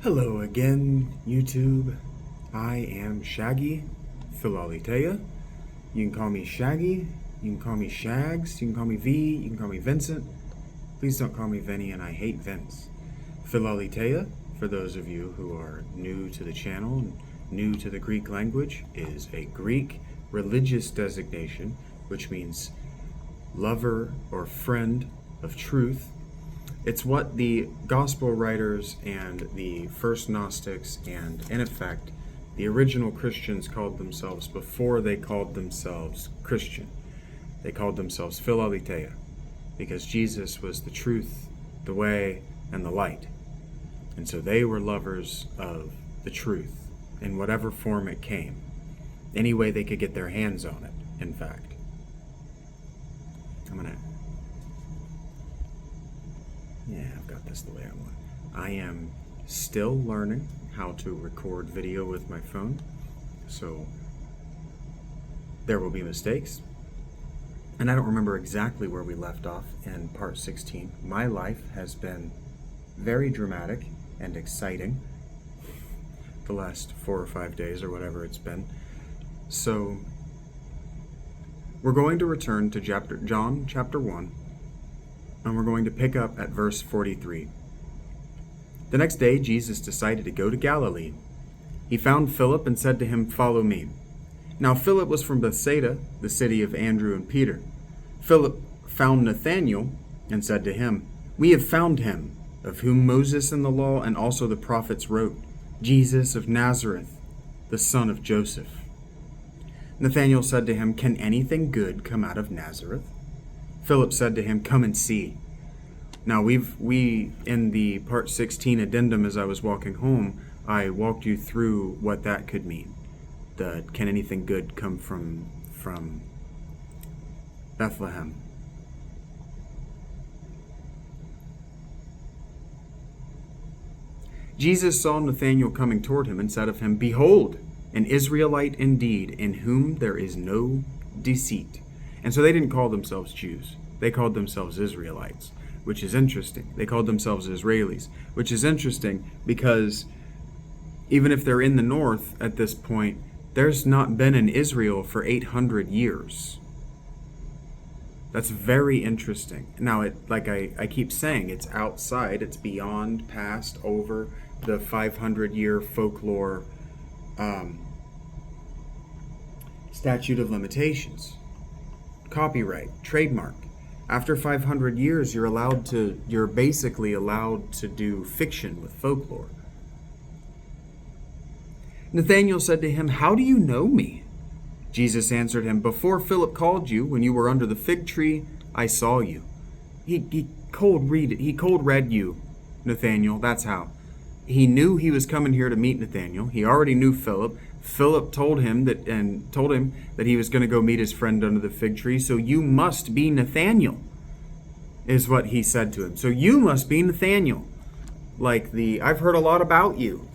Hello again, YouTube. I am Shaggy Philalitea. You can call me Shaggy, you can call me Shags, you can call me V, you can call me Vincent. Please don't call me Vinny, and I hate Vince. Philalitea, for those of you who are new to the channel and new to the Greek language, is a Greek religious designation, which means lover or friend of truth. It's what the gospel writers and the first Gnostics and, in effect, the original Christians called themselves before they called themselves Christian. They called themselves Philaletheia, because Jesus was the truth, the way, and the light. And so they were lovers of the truth, in whatever form it came. Any way they could get their hands on it, in fact. I've got this the way I want. I am still learning how to record video with my phone, so there will be mistakes. And I don't remember exactly where we left off in part 16. My life has been very dramatic and exciting the last 4 or 5 days or whatever it's been. So we're going to return to John chapter 1. And we're going to pick up at verse 43. The next day, Jesus decided to go to Galilee. He found Philip and said to him, "Follow me." Now Philip was from Bethsaida, the city of Andrew and Peter. Philip found Nathanael and said to him, "We have found him, of whom Moses in the law and also the prophets wrote, Jesus of Nazareth, the son of Joseph." Nathanael said to him, "Can anything good come out of Nazareth?" Philip said to him, "Come and see." Now we in the part 16 addendum, as I was walking home, I walked you through what that could mean. The can anything good come from Bethlehem? Jesus saw Nathanael coming toward him and said of him, "Behold, an Israelite indeed, in whom there is no deceit." And so they didn't call themselves Jews. They called themselves Israelites, which is interesting. They called themselves Israelis, which is interesting because even if they're in the north at this point, there's not been an Israel for 800 years. That's very interesting. Now, like I keep saying, it's outside, it's beyond, past, over the 500-year folklore statute of limitations. Copyright, trademark. After 500 years, you're basically allowed to do fiction with folklore. Nathanael said to him, "How do you know me?" Jesus answered him, "Before Philip called you, when you were under the fig tree, I saw you." He cold read you, Nathanael. That's how. He knew he was coming here to meet Nathanael. He already knew Philip. Philip told him that he was going to go meet his friend under the fig tree. "So you must be Nathanael," is what he said to him. "So you must be Nathanael. I've heard a lot about you."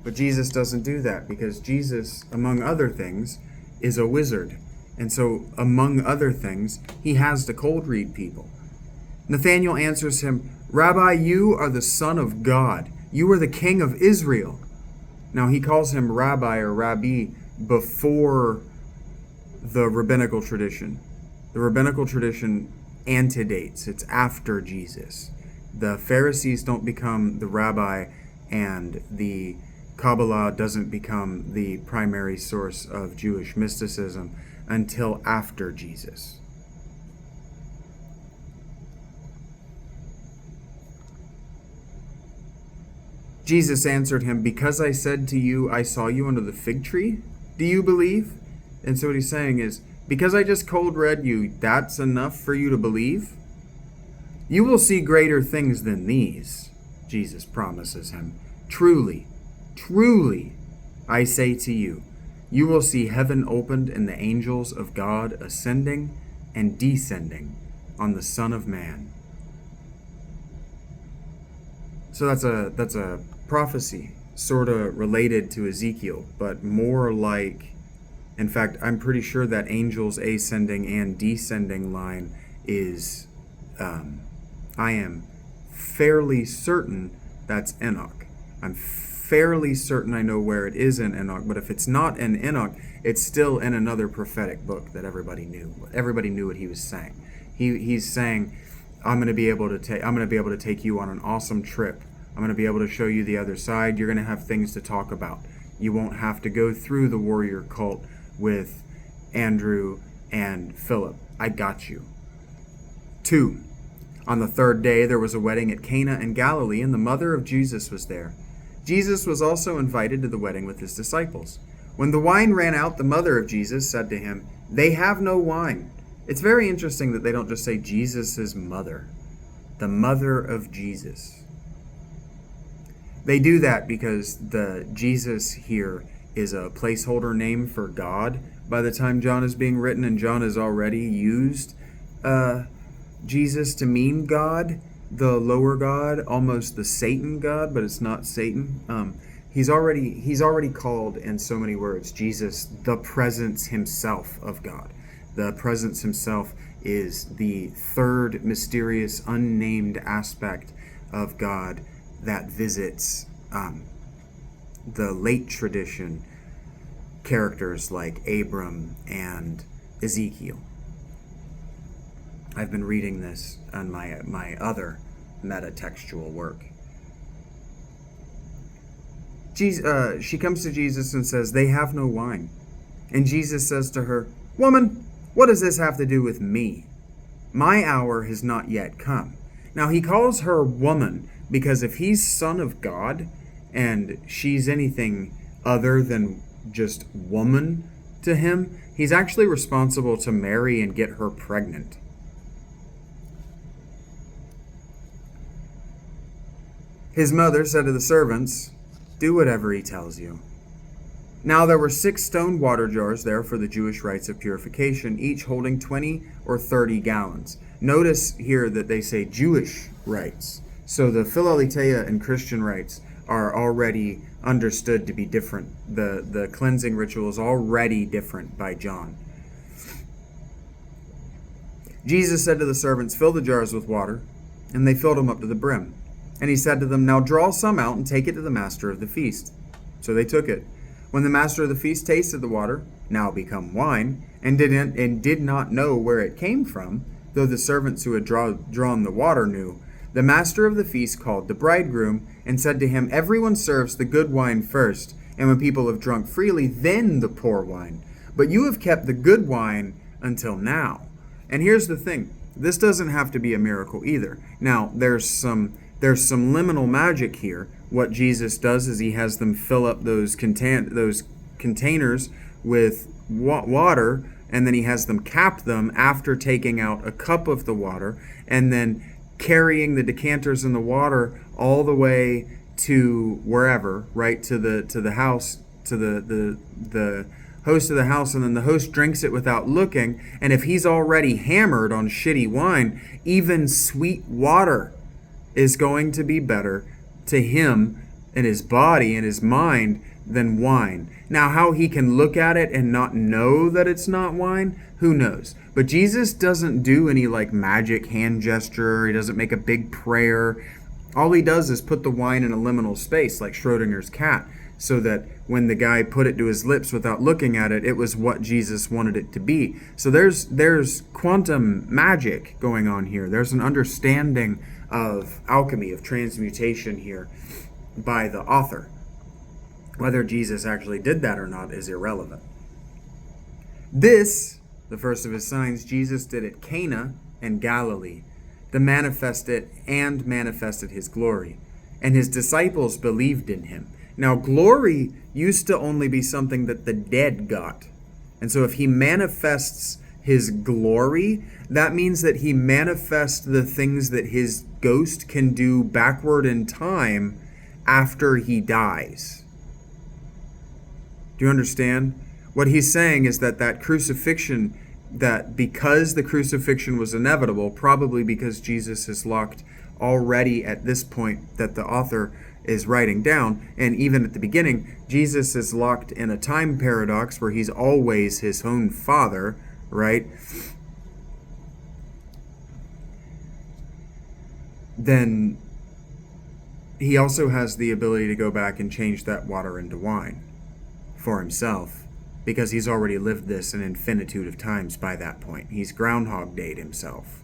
But Jesus doesn't do that, because Jesus, among other things, is a wizard. And so, among other things, he has to cold read people. Nathanael answers him, "Rabbi, you are the Son of God. You are the King of Israel." Now, he calls him Rabbi or Rabbi before the rabbinical tradition. The rabbinical tradition antedates. It's after Jesus. The Pharisees don't become the rabbi, and the Kabbalah doesn't become the primary source of Jewish mysticism until after Jesus. Jesus answered him, "Because I said to you, I saw you under the fig tree, do you believe?" And so what he's saying is, because I just cold read you, that's enough for you to believe? "You will see greater things than these," Jesus promises him. "Truly, truly, I say to you, you will see heaven opened and the angels of God ascending and descending on the Son of Man." So that's a prophecy, sort of related to Ezekiel, but more like, in fact, I'm pretty sure that angels ascending and descending line is I am fairly certain that's Enoch. I'm fairly certain I know where it is in Enoch, but if it's not in Enoch, it's still in another prophetic book that everybody knew. Everybody knew what he was saying. He's saying, I'm going to be able to take you on an awesome trip. I'm going to be able to show you the other side. You're going to have things to talk about. You won't have to go through the warrior cult with Andrew and Philip. I got you. 2. On the third day, there was a wedding at Cana in Galilee, and the mother of Jesus was there. Jesus was also invited to the wedding with his disciples. When the wine ran out, the mother of Jesus said to him, "They have no wine." It's very interesting that they don't just say Jesus' mother, the mother of Jesus. They do that because the Jesus here is a placeholder name for God by the time John is being written, and John has already used Jesus to mean God, the lower God, almost the Satan God, but it's not Satan. He's already called in so many words Jesus the presence himself of God. The presence himself is the third mysterious unnamed aspect of God that visits the late tradition characters like Abram and Ezekiel. I've been reading this on my other metatextual work. She comes to Jesus and says, "They have no wine." And Jesus says to her, "Woman, what does this have to do with me? My hour has not yet come." Now he calls her woman because if he's son of God and she's anything other than just woman to him, he's actually responsible to marry and get her pregnant. His mother said to the servants, "Do whatever he tells you." Now there were 6 stone water jars there for the Jewish rites of purification, each holding 20 or 30 gallons. Notice here that they say Jewish rites. So the Philaletheia and Christian rites are already understood to be different. The cleansing ritual is already different by John. Jesus said to the servants, "Fill the jars with water," and they filled them up to the brim. And he said to them, "Now draw some out and take it to the master of the feast." So they took it. When the master of the feast tasted the water, now become wine, and did not know where it came from, though the servants who had drawn the water knew, the master of the feast called the bridegroom and said to him, "Everyone serves the good wine first, and when people have drunk freely, then the poor wine. But you have kept the good wine until now." And here's the thing. This doesn't have to be a miracle either. Now, there's some liminal magic here. What Jesus does is he has them fill up those containers with water, and then he has them cap them after taking out a cup of the water, and then carrying the decanters in the water all the way to wherever, right, to the house, to the host of the house, and then the host drinks it without looking. And if he's already hammered on shitty wine, even sweet water is going to be better to him and his body and his mind than wine. Now, how he can look at it and not know that it's not wine, who knows? But Jesus doesn't do any magic hand gesture. He doesn't make a big prayer. All he does is put the wine in a liminal space, like Schrodinger's cat, so that when the guy put it to his lips without looking at it, it was what Jesus wanted it to be. So there's quantum magic going on here. There's an understanding of alchemy, of transmutation here by the author. Whether Jesus actually did that or not is irrelevant. This, the first of his signs, Jesus did at Cana and Galilee, to manifest it and manifested his glory. And his disciples believed in him. Now, glory used to only be something that the dead got. And so if he manifests his glory, that means that he manifests the things that his ghost can do backward in time after he dies. Do you understand? What he's saying is that crucifixion, that because the crucifixion was inevitable, probably because Jesus is locked already at this point that the author is writing down, and even at the beginning, Jesus is locked in a time paradox where he's always his own father, right? then he also has the ability to go back and change that water into wine for himself, because he's already lived this an infinitude of times by that point. He's Groundhog Day'd himself.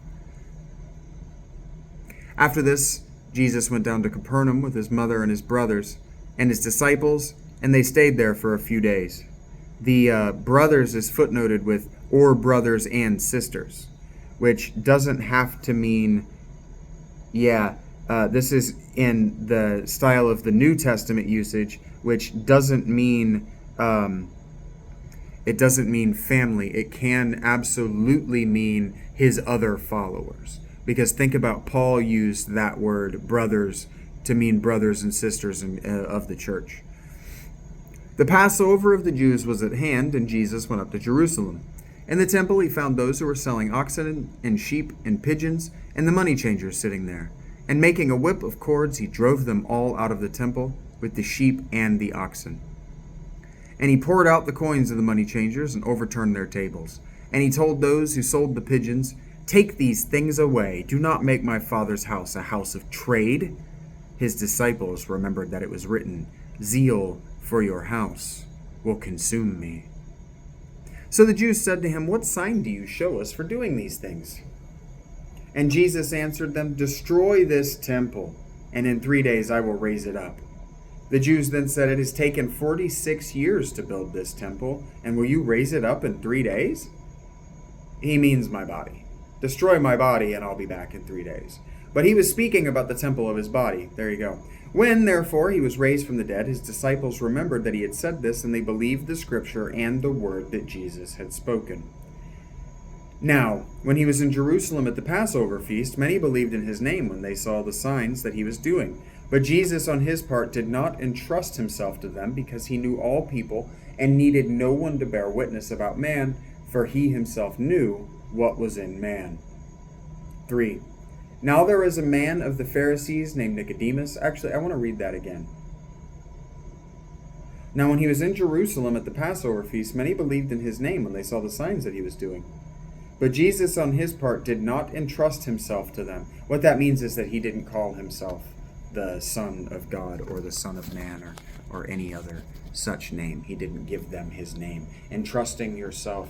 After this, Jesus went down to Capernaum with his mother and his brothers and his disciples, and they stayed there for a few days. The brothers is footnoted with or brothers and sisters, which doesn't have to mean, this is in the style of the New Testament usage, which doesn't mean it doesn't mean family. It can absolutely mean his other followers. Because think about, Paul used that word brothers to mean brothers and sisters of the church. The Passover of the Jews was at hand, and Jesus went up to Jerusalem. In the temple he found those who were selling oxen and sheep and pigeons, and the money changers sitting there. And making a whip of cords, he drove them all out of the temple with the sheep and the oxen. And he poured out the coins of the money changers and overturned their tables. And he told those who sold the pigeons, "Take these things away. Do not make my Father's house a house of trade." His disciples remembered that it was written, "Zeal for your house will consume me." So the Jews said to him, "What sign do you show us for doing these things?" And Jesus answered them, "Destroy this temple, and in 3 days I will raise it up." The Jews then said, "It has taken 46 years to build this temple, and will you raise it up in 3 days?" He means my body. Destroy my body, and I'll be back in 3 days. But he was speaking about the temple of his body. There you go. When, therefore, he was raised from the dead, his disciples remembered that he had said this, and they believed the scripture and the word that Jesus had spoken. Now, when he was in Jerusalem at the Passover feast, many believed in his name when they saw the signs that he was doing. But Jesus, on his part, did not entrust himself to them, because he knew all people and needed no one to bear witness about man, for he himself knew what was in man. 3. Now there was a man of the Pharisees named Nicodemus. Actually, I want to read that again. Now when he was in Jerusalem at the Passover feast, many believed in his name when they saw the signs that he was doing. But Jesus, on his part, did not entrust himself to them. What that means is that he didn't call himself the Son of God or the Son of Man or any other such name. He didn't give them his name. Entrusting yourself,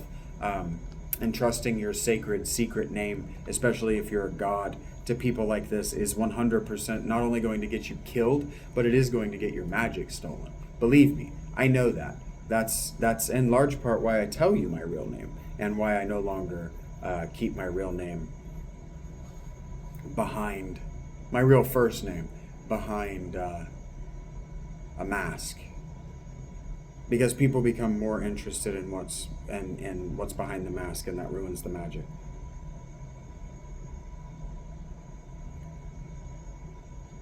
entrusting your sacred, secret name, especially if you're a god, to people like this is 100% not only going to get you killed, but it is going to get your magic stolen. Believe me, I know that. That's in large part why I tell you my real name, and why I no longer keep my real name behind, my real first name behind a mask. Because people become more interested in what's behind the mask, and that ruins the magic.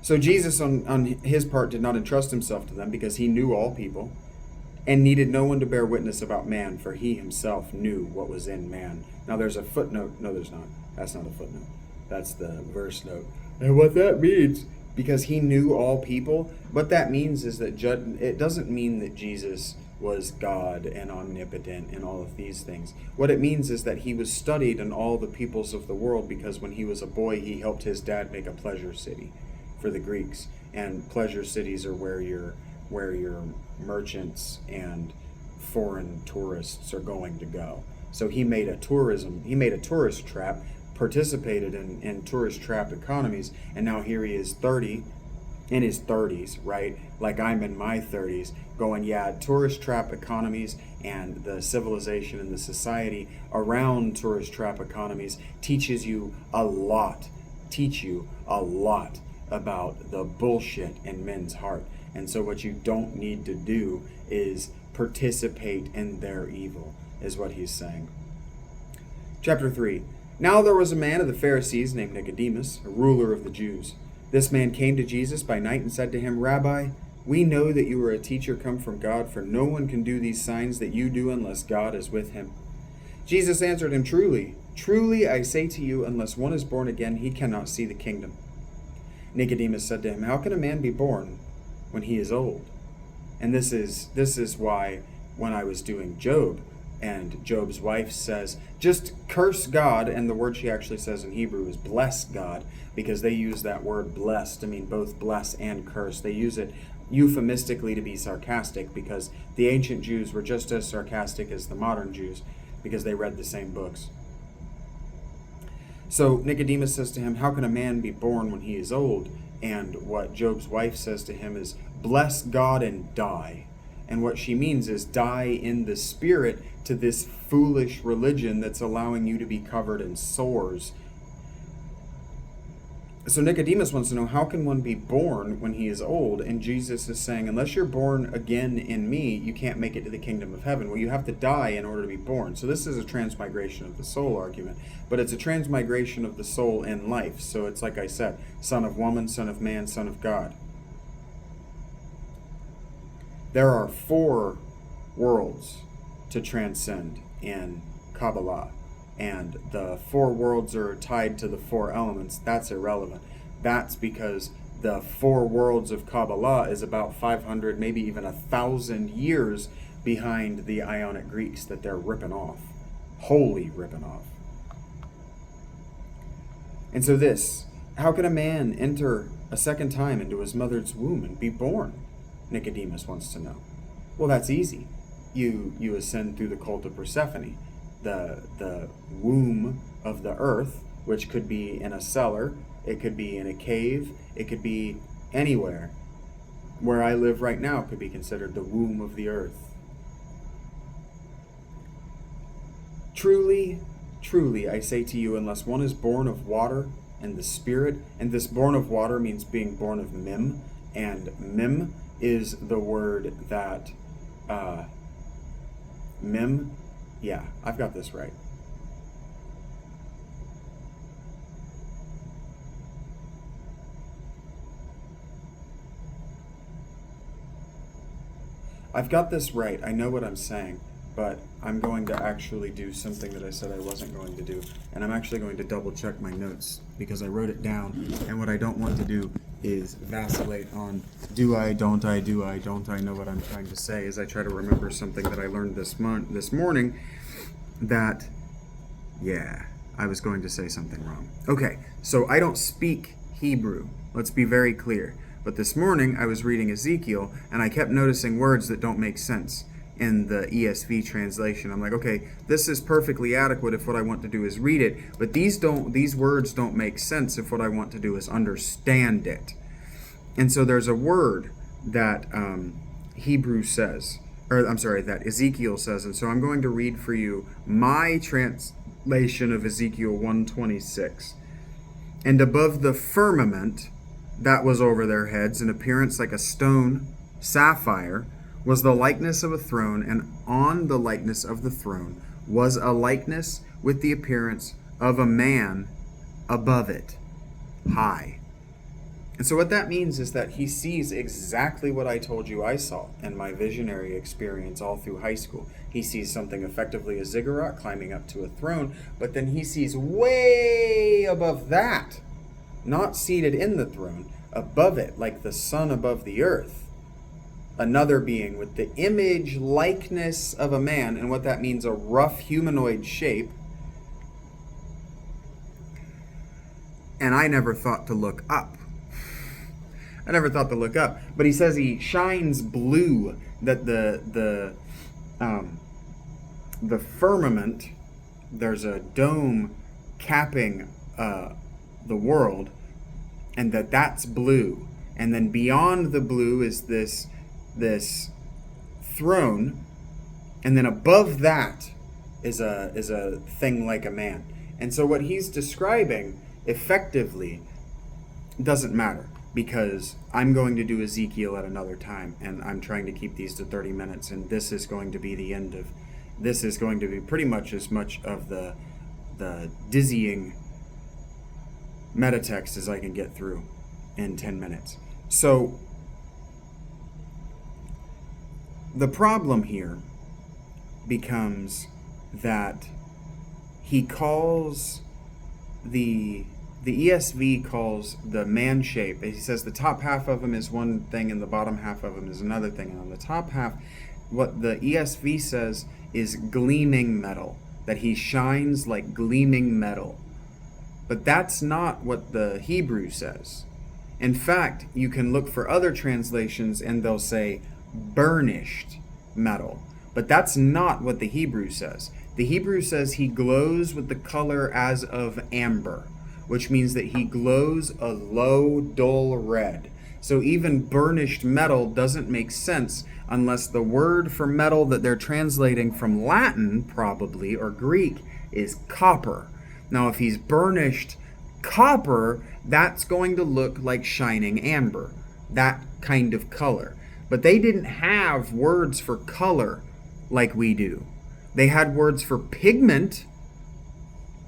So Jesus, on his part, did not entrust himself to them, because he knew all people and needed no one to bear witness about man, for he himself knew what was in man. Now there's a footnote. No, there's not. That's not a footnote. That's the verse note. And what that means, because he knew all people, what that means is that it doesn't mean that Jesus was God and omnipotent and all of these things. What it means is that he was studied in all the peoples of the world, because when he was a boy, he helped his dad make a pleasure city for the Greeks. And pleasure cities are where your merchants and foreign tourists are going to go. So he made a tourist trap, participated in tourist trap economies, and now here he is in his 30s, right? Like I'm in my 30s, going, tourist trap economies and the civilization and the society around tourist trap economies teach you a lot about the bullshit in men's heart. And so what you don't need to do is participate in their evil, is what he's saying. Chapter 3. Now there was a man of the Pharisees named Nicodemus, a ruler of the Jews. This man came to Jesus by night and said to him, "Rabbi, we know that you are a teacher come from God, for no one can do these signs that you do unless God is with him." Jesus answered him, "Truly, truly I say to you, unless one is born again, he cannot see the kingdom." Nicodemus said to him, "How can a man be born when he is old?" And this is why when I was doing Job, And Job's wife says, just curse God, and the word she actually says in Hebrew is bless God, because they use that word bless to mean both bless and curse. They use it euphemistically to be sarcastic, because the ancient Jews were just as sarcastic as the modern Jews, because they read the same books. So Nicodemus says to him, how can a man be born when he is old? And what Job's wife says to him is, bless God and die. And what she means is die in the spirit to this foolish religion that's allowing you to be covered in sores. So Nicodemus wants to know, how can one be born when he is old? And Jesus is saying, unless you're born again in me, you can't make it to the kingdom of heaven. Well, you have to die in order to be born. So this is a transmigration of the soul argument, but it's a transmigration of the soul in life. So it's like I said, son of woman, son of man, son of God. There are 4 worlds to transcend in Kabbalah, and the 4 worlds are tied to the 4 elements. That's irrelevant. That's because the 4 worlds of Kabbalah is about 500, maybe even 1,000 years behind the Ionic Greeks that they're ripping off. Wholly ripping off. And so how can a man enter a second time into his mother's womb and be born? Nicodemus wants to know. Well, that's easy. You ascend through the cult of Persephone, the womb of the earth, which could be in a cellar, it could be in a cave, it could be anywhere. Where I live right now could be considered the womb of the earth. Truly, truly, I say to you, unless one is born of water and the Spirit, and this born of water means being born of Mim, and Mim is the word that, Mim, yeah, I've got this right. I've got this right. I know what I'm saying, but I'm going to actually do something that I said I wasn't going to do, and I'm actually going to double check my notes because I wrote it down, and what I don't want to do is vacillate on do I, don't I, do I, don't I know what I'm trying to say, as I try to remember something that I learned this morning that, yeah, I was going to say something wrong. Okay, so I don't speak Hebrew. Let's be very clear. But this morning I was reading Ezekiel, and I kept noticing words that don't make sense in the ESV translation. I'm like, okay, this is perfectly adequate if what I want to do is read it, but these words don't make sense if what I want to do is understand it. And so there's a word that that Ezekiel says, and so I'm going to read for you my translation of Ezekiel 1:26. And above the firmament that was over their heads, in appearance like a stone sapphire, was the likeness of a throne, and on the likeness of the throne was a likeness with the appearance of a man above it, high. And so what that means is that he sees exactly what I told you I saw in my visionary experience all through high school. He sees something effectively a ziggurat climbing up to a throne, but then he sees way above that, not seated in the throne, above it, like the sun above the earth, another being with the image likeness of a man, and what that means, a rough humanoid shape. And I never thought to look up. But he says he shines blue, that the firmament, there's a dome capping the world, and that's blue. And then beyond the blue is this throne, and then above that is a thing like a man. And so what he's describing effectively doesn't matter, because I'm going to do Ezekiel at another time, and I'm trying to keep these to 30 minutes, and this is going to be the end of, this is going to be pretty much as much of the dizzying metatext as I can get through in 10 minutes. So the problem here becomes that he calls the ESV calls the man shape. He says the top half of him is one thing and the bottom half of him is another thing. And on the top half, what the ESV says is gleaming metal, that he shines like gleaming metal. But that's not what the Hebrew says. In fact, you can look for other translations and they'll say burnished metal. But that's not what the Hebrew says. The Hebrew says he glows with the color as of amber, which means that he glows a low, dull red. So even burnished metal doesn't make sense unless the word for metal that they're translating from Latin, probably, or Greek, is copper. Now, if he's burnished copper, that's going to look like shining amber, that kind of color. But they didn't have words for color like we do. They had words for pigment,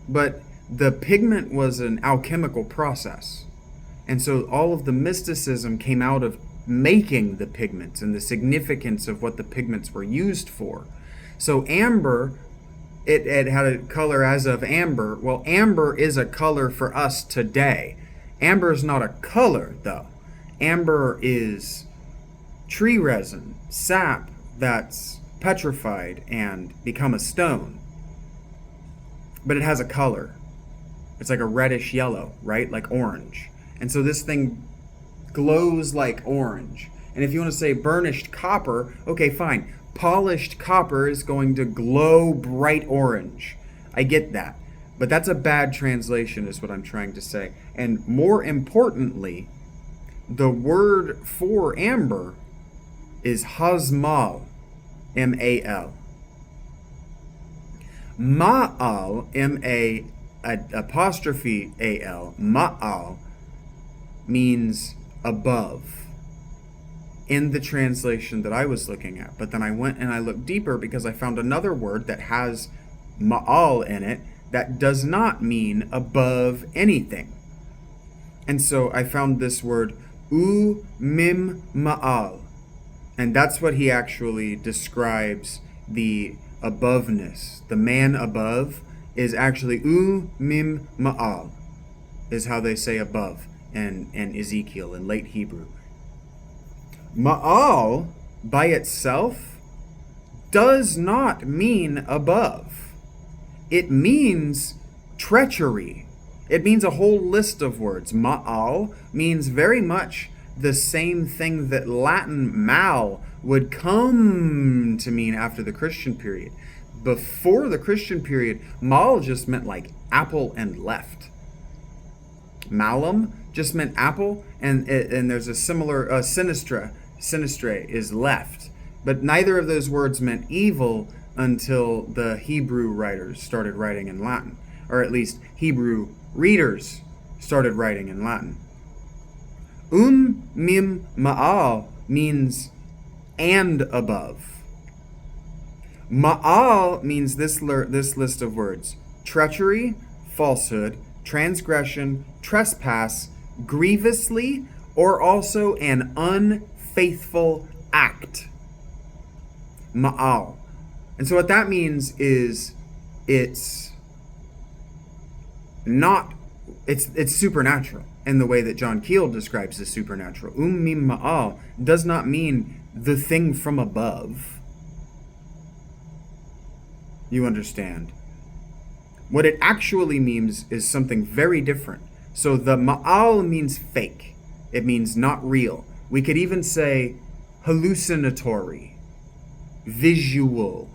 but the pigment was an alchemical process. And so all of the mysticism came out of making the pigments and the significance of what the pigments were used for. So amber, it had a color as of amber. Well, amber is a color for us today. Amber is not a color, though. Amber is tree resin, sap that's petrified and become a stone. But it has a color. It's like a reddish yellow, right? Like orange. And so this thing glows like orange. And if you want to say burnished copper, okay, fine. Polished copper is going to glow bright orange. I get that. But that's a bad translation is what I'm trying to say. And more importantly, the word for amber is hazmal, M-A-L. Ma'al, M-A-apostrophe-A-L, ma'al, means above in the translation that I was looking at. But then I went and I looked deeper because I found another word that has ma'al in it that does not mean above anything. And so I found this word mim ma'al. And that's what he actually describes the aboveness. The man above is actually mim ma'al, is how they say above in Ezekiel in late Hebrew. Ma'al by itself does not mean above. It means treachery. It means a whole list of words. Ma'al means very much the same thing that Latin mal would come to mean after the Christian period. Before the Christian period, mal just meant like apple and left. Malum just meant apple, and there's a similar sinistra. Sinistre is left. But neither of those words meant evil until the Hebrew writers started writing in Latin, or at least Hebrew readers started writing in Latin. Mim ma'al means and above. Ma'al means this list of words: treachery, falsehood, transgression, trespass, grievously, or also an unfaithful act. Ma'al. And so what that means is it's supernatural in the way that John Keel describes the supernatural. Mim ma'al does not mean the thing from above. You understand? What it actually means is something very different. So the ma'al means fake. It means not real. We could even say hallucinatory, visual.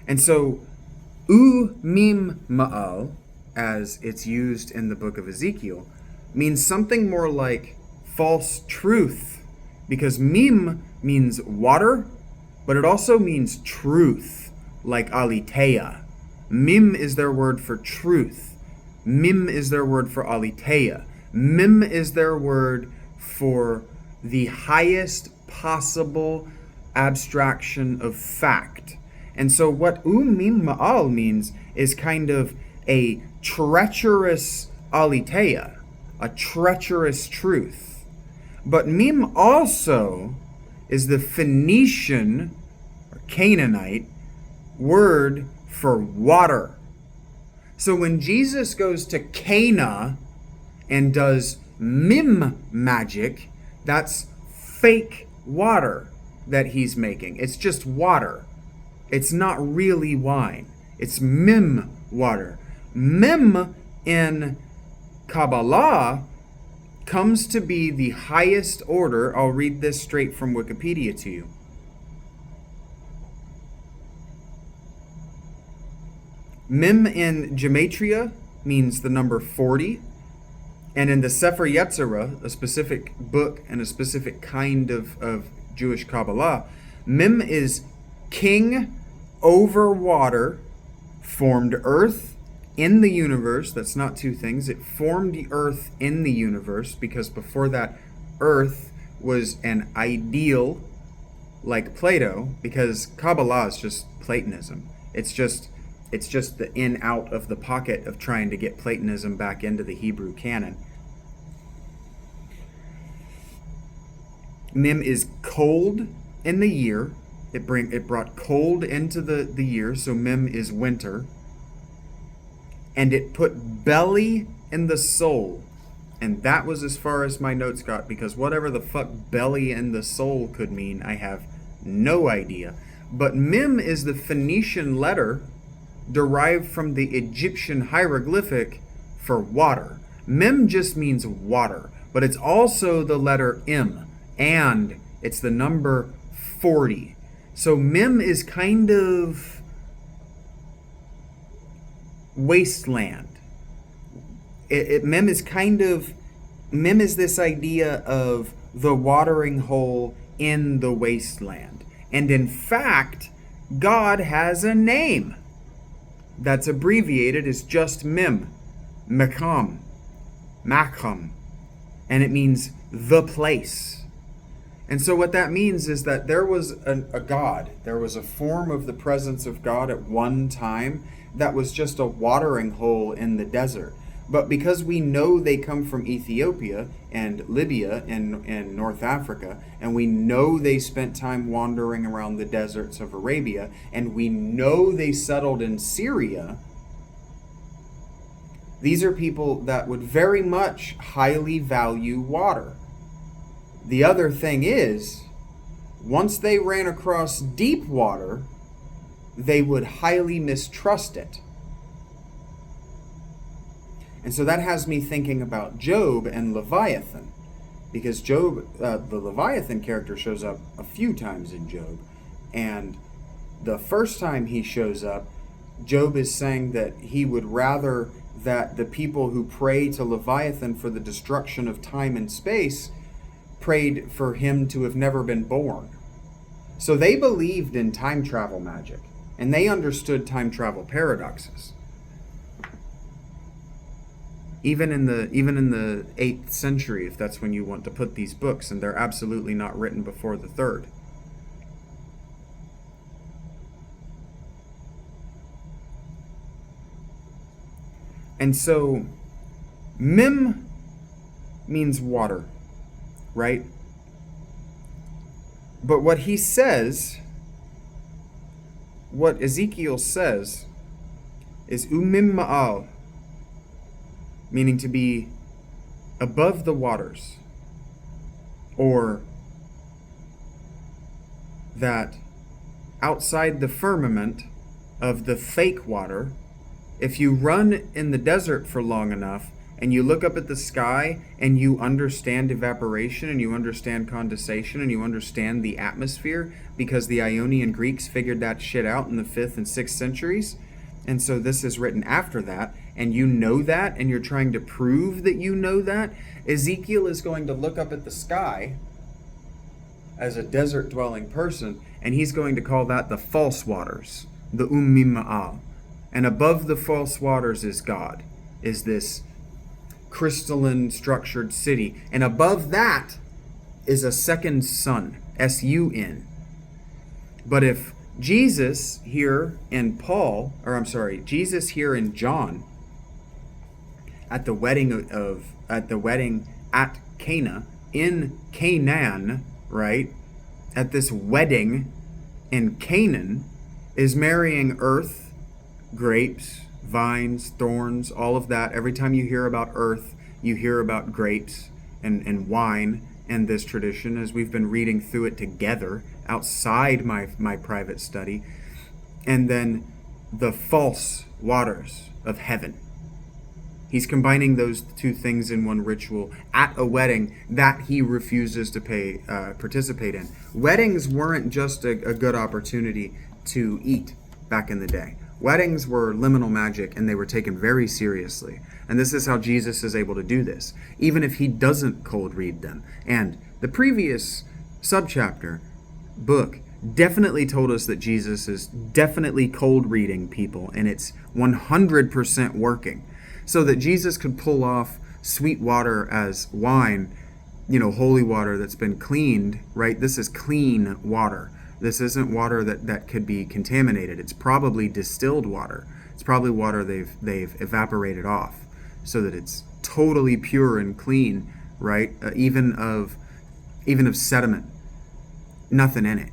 And so mim ma'al, as it's used in the book of Ezekiel, means something more like false truth, because mim means water, but it also means truth, like aletheia. Mim is their word for truth. Mim is their word for aletheia. Mim is their word for the highest possible abstraction of fact. And so what mim ma'al means is kind of a treacherous aletheia, a treacherous truth. But mim also is the Phoenician or Canaanite word for water. So when Jesus goes to Cana and does mim magic, that's fake water that he's making. It's just water. It's not really wine. It's mim water. Mim in Kabbalah comes to be the highest order. I'll read this straight from Wikipedia to you. Mim in Gematria means the number 40. And in the Sefer Yetzirah, a specific book and a specific kind of Jewish Kabbalah, Mim is king over water, formed earth in the universe. That's not two things. It formed the earth in the universe, because before that, earth was an ideal like Plato, because Kabbalah is just Platonism. It's just the in out of the pocket of trying to get Platonism back into the Hebrew canon. Mim is cold in the year. It brought cold into the year, so Mim is winter. And it put belly in the soul. And that was as far as my notes got, because whatever the fuck belly in the soul could mean, I have no idea. But Mim is the Phoenician letter derived from the Egyptian hieroglyphic for water. Mem just means water, but it's also the letter M, and it's the number 40. So Mem is kind of wasteland. Mem is this idea of the watering hole in the wasteland. And in fact, God has a name that's abbreviated as just Mim, Makam, and it means the place. And so what that means is that there was a God, there was a form of the presence of God at one time that was just a watering hole in the desert. But because we know they come from Ethiopia and Libya and North Africa, and we know they spent time wandering around the deserts of Arabia, and we know they settled in Syria, these are people that would very much highly value water. The other thing is, once they ran across deep water, they would highly mistrust it. And so that has me thinking about Job and Leviathan, because Job, the Leviathan character, shows up a few times in Job. And the first time he shows up, Job is saying that he would rather that the people who pray to Leviathan for the destruction of time and space prayed for him to have never been born. So they believed in time travel magic, and they understood time travel paradoxes. Even in the 8th century, if that's when you want to put these books, and they're absolutely not written before the 3rd. And so, Mim means water, right? But what he says, what Ezekiel says, is Umim Ma'al, meaning to be above the waters, or that outside the firmament of the fake water, if you run in the desert for long enough and you look up at the sky and you understand evaporation and you understand condensation and you understand the atmosphere, because the Ionian Greeks figured that shit out in the 5th and 6th centuries, and so this is written after that, and you know that, and you're trying to prove that you know that, Ezekiel is going to look up at the sky as a desert-dwelling person, and he's going to call that the false waters, the Ummim Ma'al. And above the false waters is God, is this crystalline structured city. And above that is a second sun, S-U-N. But if Jesus here in Jesus here in John, at the wedding at Cana, in Canaan, right? At this wedding in Canaan, is marrying earth, grapes, vines, thorns, all of that. Every time you hear about earth, you hear about grapes and wine and this tradition as we've been reading through it together outside my private study. And then the false waters of heaven. He's combining those two things in one ritual at a wedding that he refuses to participate in. Weddings weren't just a good opportunity to eat back in the day. Weddings were liminal magic, and they were taken very seriously. And this is how Jesus is able to do this, even if he doesn't cold read them. And the previous subchapter book definitely told us that Jesus is definitely cold reading people, and it's 100% working. So that Jesus could pull off sweet water as wine, holy water that's been cleaned, right? This is clean water. This isn't water that could be contaminated. It's probably distilled water. It's probably water they've evaporated off so that it's totally pure and clean, right? Even of sediment, nothing in it.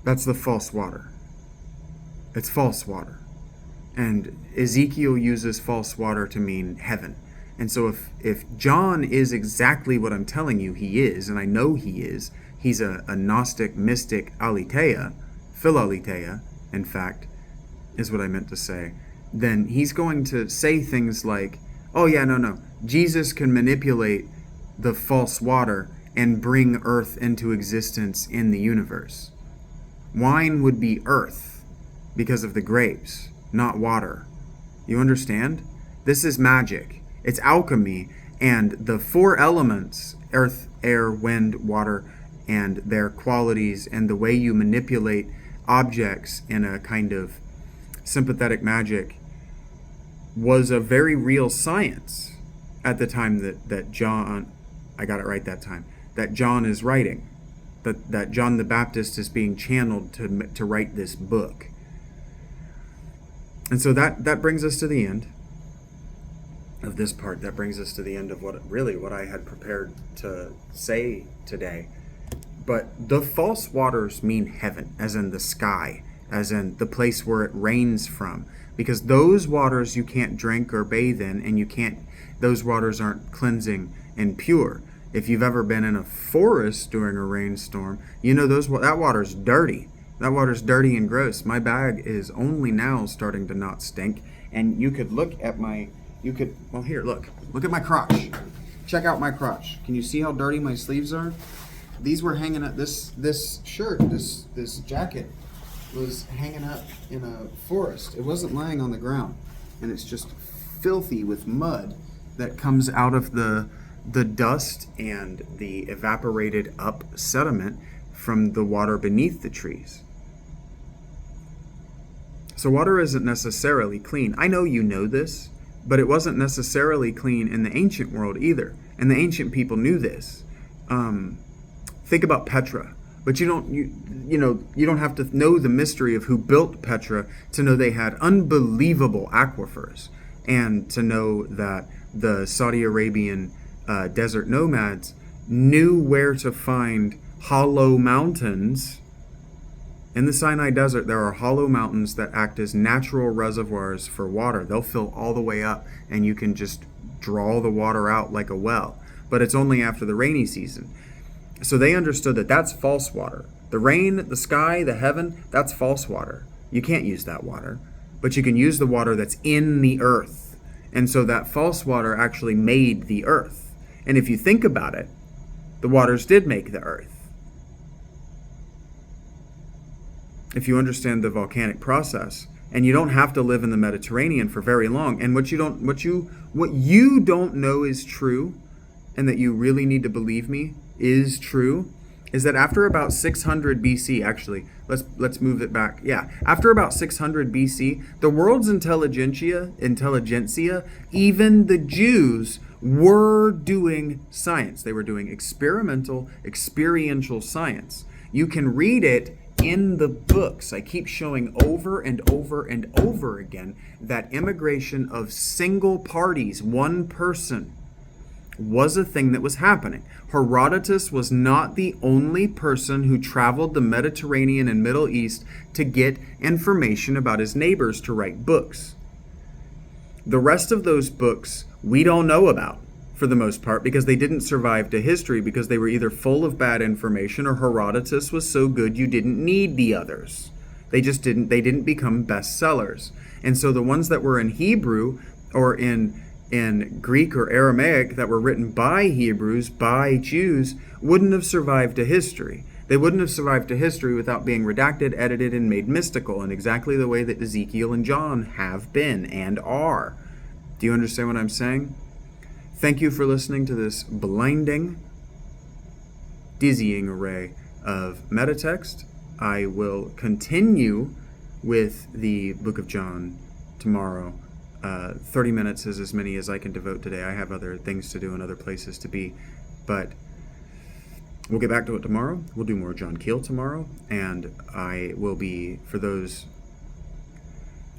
That's the false water. It's false water. And Ezekiel uses false water to mean heaven. And so if John is exactly what I'm telling you he is, and I know he is, he's a Gnostic mystic aletheia, philaletheia, in fact, is what I meant to say, then he's going to say things like, oh yeah, no, Jesus can manipulate the false water and bring earth into existence in the universe. Wine would be earth because of the grapes, not water. You understand? This is magic. It's alchemy, and the four elements, earth, air, wind, water, and their qualities, and the way you manipulate objects in a kind of sympathetic magic was a very real science at the time that John, I got it right that time, that John is writing. That John the Baptist is being channeled to write this book. And so that brings us to the end of this part. That brings us to the end of what I had prepared to say today. But the false waters mean heaven, as in the sky, as in the place where it rains from. Because those waters you can't drink or bathe in, and those waters aren't cleansing and pure. If you've ever been in a forest during a rainstorm, you know that water's dirty. That water's dirty and gross. My bag is only now starting to not stink. And you could look at here, look at my crotch. Check out my crotch. Can you see how dirty my sleeves are? These were hanging up, this shirt, this jacket was hanging up in a forest. It wasn't lying on the ground. And it's just filthy with mud that comes out of the dust and the evaporated up sediment from the water beneath the trees. So water isn't necessarily clean. I know you know this, but it wasn't necessarily clean in the ancient world either. And the ancient people knew this. Think about Petra, but you don't have to know the mystery of who built Petra to know they had unbelievable aquifers, and to know that the Saudi Arabian desert nomads knew where to find hollow mountains. In the Sinai Desert, there are hollow mountains that act as natural reservoirs for water. They'll fill all the way up, and you can just draw the water out like a well. But it's only after the rainy season. So they understood that that's false water. The rain, the sky, the heaven, that's false water. You can't use that water. But you can use the water that's in the earth. And so that false water actually made the earth. And if you think about it, the waters did make the earth. If you understand the volcanic process, and you don't have to live in the Mediterranean for very long, and what you don't know is true, and that you really need to believe me is true, is that after about 600 BC, actually, let's move it back. Yeah, after about 600 BC, the world's intelligentsia, even the Jews, were doing science. They were doing experiential science. You can read it in the books. I keep showing over and over and over again that immigration of single parties, one person, was a thing that was happening. Herodotus was not the only person who traveled the Mediterranean and Middle East to get information about his neighbors to write books. The rest of those books we don't know about for the most part because they didn't survive to history because they were either full of bad information or Herodotus was so good you didn't need the others. They didn't become bestsellers. And so the ones that were in Hebrew or in Greek or Aramaic that were written by Hebrews, by Jews, wouldn't have survived to history. They wouldn't have survived to history without being redacted, edited, and made mystical in exactly the way that Ezekiel and John have been and are. Do you understand what I'm saying? Thank you for listening to this blinding, dizzying array of metatext. I will continue with the book of John tomorrow. 30 minutes is as many as I can devote today. I have other things to do and other places to be. But we'll get back to it tomorrow. We'll do more John Keel tomorrow. And I will be, for those,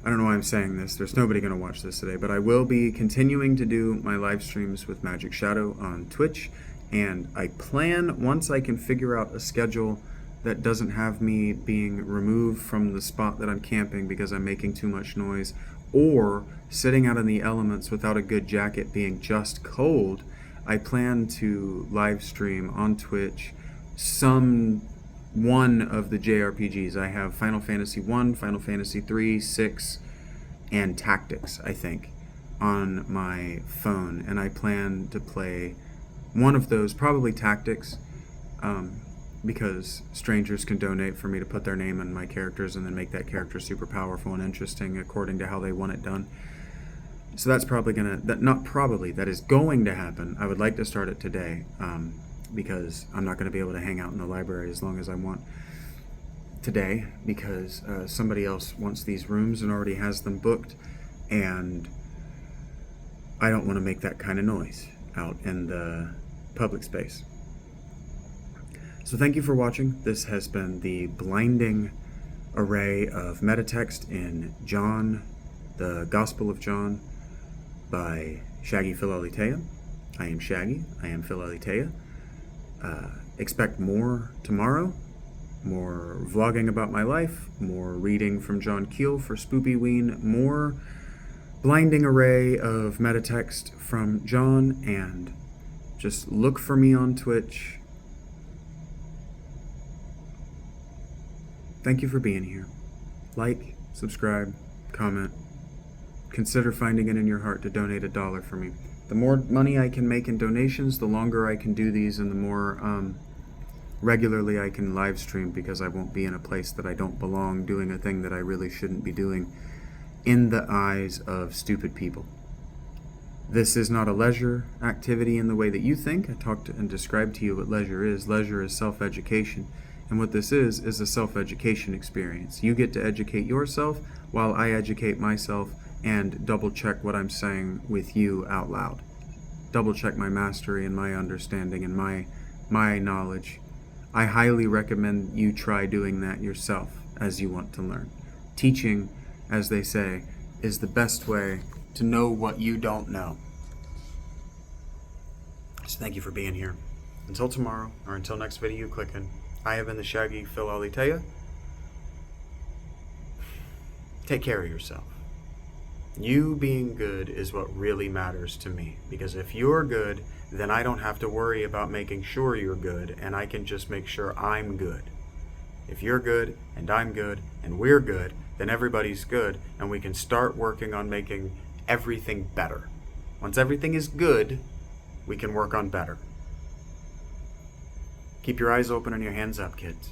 I don't know why I'm saying this. There's nobody going to watch this today. But I will be continuing to do my live streams with Magic Shadow on Twitch. And I plan, once I can figure out a schedule that doesn't have me being removed from the spot that I'm camping because I'm making too much noise, or sitting out in the elements without a good jacket being just cold, I plan to live stream on Twitch one of the JRPGs. I have Final Fantasy 1, Final Fantasy 3, 6, and Tactics, I think, on my phone. And I plan to play one of those, probably Tactics, because strangers can donate for me to put their name in my characters and then make that character super powerful and interesting according to how they want it done. So that's probably that is going to happen. I would like to start it today because I'm not going to be able to hang out in the library as long as I want today because somebody else wants these rooms and already has them booked, and I don't want to make that kind of noise out in the public space. So thank you for watching. This has been the blinding array of metatext in John, the Gospel of John, by Shaggy Philaletea. I am Shaggy. I am Philaletea. Expect more tomorrow. More vlogging about my life. More reading from John Keel for Spoopyween. More blinding array of metatext from John. And just look for me on Twitch. Thank you for being here. Like, subscribe, comment. Consider finding it in your heart to donate $1 for me. The more money I can make in donations, the longer I can do these and the more regularly I can live stream, because I won't be in a place that I don't belong doing a thing that I really shouldn't be doing in the eyes of stupid people. This is not a leisure activity in the way that you think. I talked and described to you what leisure is. Leisure is self-education. And what this is a self-education experience. You get to educate yourself while I educate myself and double check what I'm saying with you out loud. Double check my mastery and my understanding and my knowledge. I highly recommend you try doing that yourself as you want to learn. Teaching, as they say, is the best way to know what you don't know. So thank you for being here. Until tomorrow, or until next video you click in, I have been the Shaggy Philaletea. Take care of yourself. You being good is what really matters to me. Because if you're good, then I don't have to worry about making sure you're good, and I can just make sure I'm good. If you're good, and I'm good, and we're good, then everybody's good, and we can start working on making everything better. Once everything is good, we can work on better. Keep your eyes open and your hands up, kids.